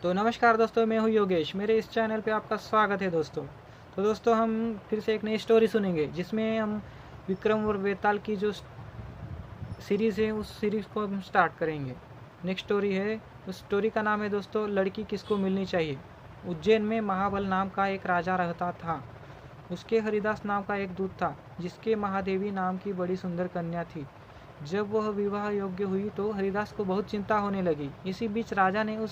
तो नमस्कार दोस्तों, मैं हूं योगेश। मेरे इस चैनल पे आपका स्वागत है दोस्तों। तो दोस्तों, हम फिर से एक नई स्टोरी सुनेंगे जिसमें हम विक्रम और बेताल की जो सीरीज़ है उस सीरीज़ को हम स्टार्ट करेंगे। नेक्स्ट स्टोरी है, उस स्टोरी का नाम है दोस्तों लड़की किसको मिलनी चाहिए। उज्जैन में महाबल नाम का एक राजा रहता था। उसके हरिदास नाम का एक दूत था जिसके महादेवी नाम की बड़ी सुंदर कन्या थी। जब वह विवाह योग्य हुई तो हरिदास को बहुत चिंता होने लगी। इसी बीच राजा ने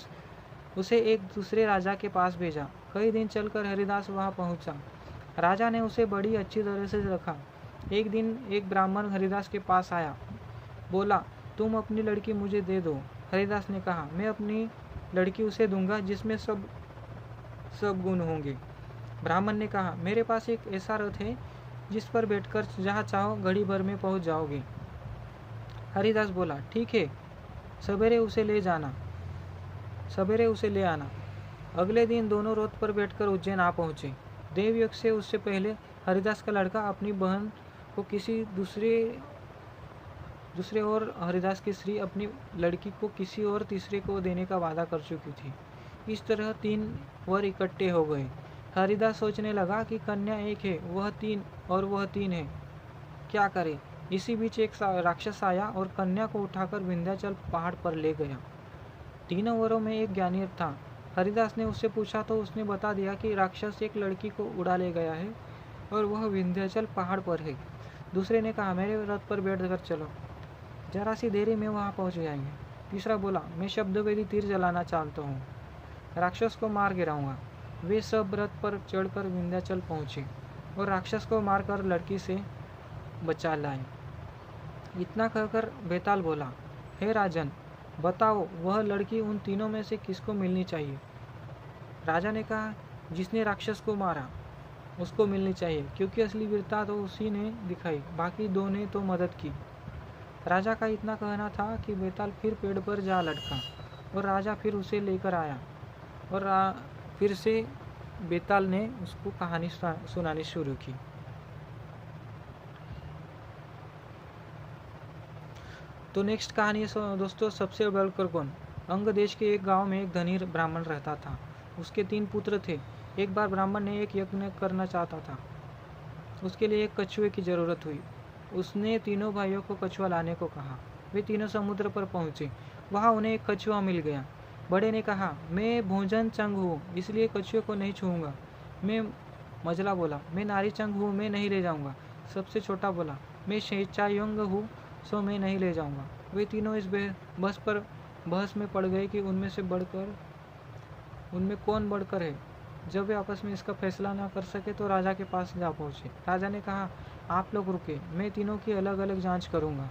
उसे एक दूसरे राजा के पास भेजा। कई दिन चलकर हरिदास वहां पहुंचा। राजा ने उसे बड़ी अच्छी तरह से रखा। एक दिन एक ब्राह्मण हरिदास के पास आया। बोला, तुम अपनी लड़की मुझे दे दो। हरिदास ने कहा, मैं अपनी लड़की उसे दूंगा जिसमें सब गुण होंगे। ब्राह्मण ने कहा, मेरे पास एक ऐसा रथ है जिस पर बैठकर जहाँ चाहो घड़ी भर में पहुंच जाओगे। हरिदास बोला, ठीक है, सवेरे उसे ले आना। अगले दिन दोनों रथ पर बैठकर उज्जैन आ पहुंचे। देवयोग से उससे पहले हरिदास का लड़का अपनी बहन को किसी दूसरे और हरिदास की स्त्री अपनी लड़की को किसी और तीसरे को देने का वादा कर चुकी थी। इस तरह 3 वर इकट्ठे हो गए। हरिदास सोचने लगा कि कन्या एक है, वह 3 है, क्या करे। इसी बीच एक राक्षस आया और कन्या को उठाकर विंध्याचल पहाड़ पर ले गया। 3 वरों में एक ज्ञानी था। हरिदास ने उससे पूछा तो उसने बता दिया कि राक्षस एक लड़की को उड़ा ले गया है और वह विंध्याचल पहाड़ पर है। दूसरे ने कहा, मेरे रथ पर बैठ कर चलो, जरा सी देरी में वहां पहुंच जाएंगे। तीसरा बोला, मैं शब्दवेदी तीर जलाना चाहता हूँ, राक्षस को मार गिराऊंगा। वे सब रथ पर चढ़कर विंध्याचल पहुंचे और राक्षस को मारकर लड़की से बचा लाए। इतना कहकर बेताल बोला, हे राजन, बताओ वह लड़की उन तीनों में से किसको मिलनी चाहिए। राजा ने कहा, जिसने राक्षस को मारा उसको मिलनी चाहिए, क्योंकि असली वीरता तो उसी ने दिखाई, बाकी 2 ने तो मदद की। राजा का इतना कहना था कि बेताल फिर पेड़ पर जा लटका और राजा फिर उसे लेकर आया और फिर से बेताल ने उसको कहानी सुनानी शुरू की। तो नेक्स्ट कहानी है दोस्तों, सबसे बढ़कर कौन। अंग देश के एक गांव में एक धनी ब्राह्मण रहता था। उसके 3 पुत्र थे। एक बार ब्राह्मण ने एक यज्ञ करना चाहता था। उसके लिए एक कछुए की जरूरत हुई। उसने तीनों भाइयों को कछुआ लाने को कहा। वे तीनों समुद्र पर पहुंचे। वहां उन्हें एक कछुआ मिल गया। बड़े ने कहा, मैं भोजन चंग हूँ, इसलिए कछुए को नहीं छूऊंगा। मझला बोला, मैं नारी चंग हूँ, मैं नहीं ले जाऊंगा। सबसे छोटा बोला, मैं स्वेच्छायंग हूँ, सो मैं नहीं ले जाऊंगा। वे तीनों इस बहस में पड़ गए कि उनमें कौन बढ़कर है। जब वे आपस में इसका फैसला न कर सके तो राजा के पास जा पहुंचे। राजा ने कहा, आप लोग रुके, मैं तीनों की अलग अलग जांच करूंगा।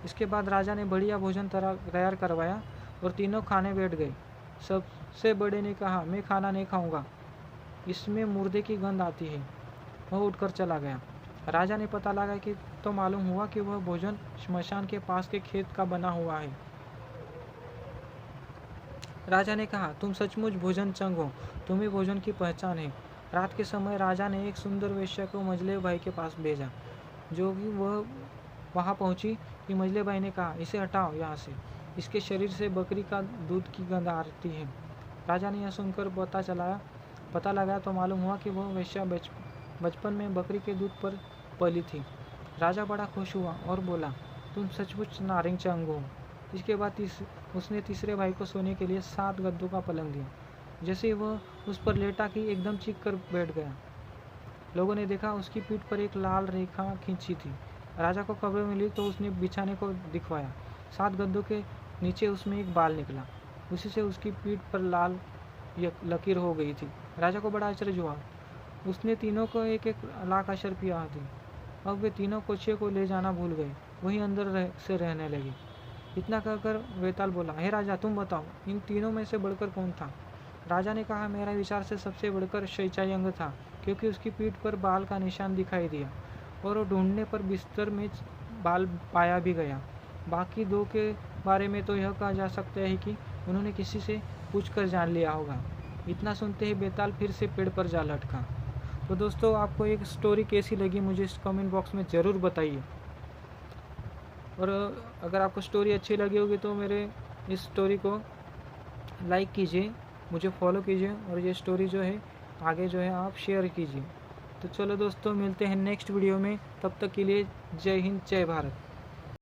इसके बाद राजा ने बढ़िया भोजन तैयार करवाया और तीनों खाने बैठ गए। सबसे बड़े ने कहा, मैं खाना नहीं खाऊंगा, इसमें मुर्दे की गंध आती है। वह उठकर चला गया। राजा ने पता लगा कि तो मालूम हुआ कि वह भोजन श्मशान के पास के खेत का बना हुआ है। राजा ने कहा, तुम सचमुच भोजन चंग हो, तुम्हें भोजन की पहचान है। रात के समय राजा ने एक सुंदर वेश्या को मजले भाई के पास भेजा। जो कि वह वहां पहुंची कि मजले भाई ने कहा, इसे हटाओ यहाँ से, इसके शरीर से बकरी का दूध की गंध आती है। राजा ने यह सुनकर पता लगाया तो मालूम हुआ कि वह वेश्या बचपन में बकरी के दूध पर पली थी। राजा बड़ा खुश हुआ और बोला, तुम सचमुच नारिंग चंग हो। इसके बाद उसने तीसरे भाई को सोने के लिए 7 गद्दों का पलंग दिया। जैसे ही वह उस पर लेटा कि एकदम चीख कर बैठ गया। लोगों ने देखा उसकी पीठ पर एक लाल रेखा खींची थी। राजा को खबर मिली तो उसने बिछाने को दिखवाया। 7 गद्दों के नीचे उसमें एक बाल निकला। उसी से उसकी पीठ पर लाल लकीर हो गई थी। राजा को बड़ा आश्चर्य हुआ। उसने तीनों को एक एक लाख अशर पिया दी। अब वे तीनों कछुए को ले जाना भूल गए, वहीं अंदर से रहने लगे। इतना कहकर बेताल बोला, हे राजा, तुम बताओ इन तीनों में से बढ़कर कौन था। राजा ने कहा, मेरा विचार से सबसे बढ़कर स्वेच्छायंग था, क्योंकि उसकी पीठ पर बाल का निशान दिखाई दिया और वो ढूंढने पर बिस्तर में बाल पाया भी गया। बाकी 2 के बारे में तो यह कहा जा सकता है कि उन्होंने किसी से पूछकर जान लिया होगा। इतना सुनते ही बेताल फिर से पेड़ पर जा लटका। तो दोस्तों, आपको एक स्टोरी कैसी लगी मुझे इस कमेंट बॉक्स में ज़रूर बताइए। और अगर आपको स्टोरी अच्छी लगी होगी तो मेरे इस स्टोरी को लाइक कीजिए मुझे फॉलो कीजिए और ये स्टोरी जो है आगे जो है आप शेयर कीजिए। तो चलो दोस्तों, मिलते हैं नेक्स्ट वीडियो में, तब तक के लिए जय हिंद जय भारत।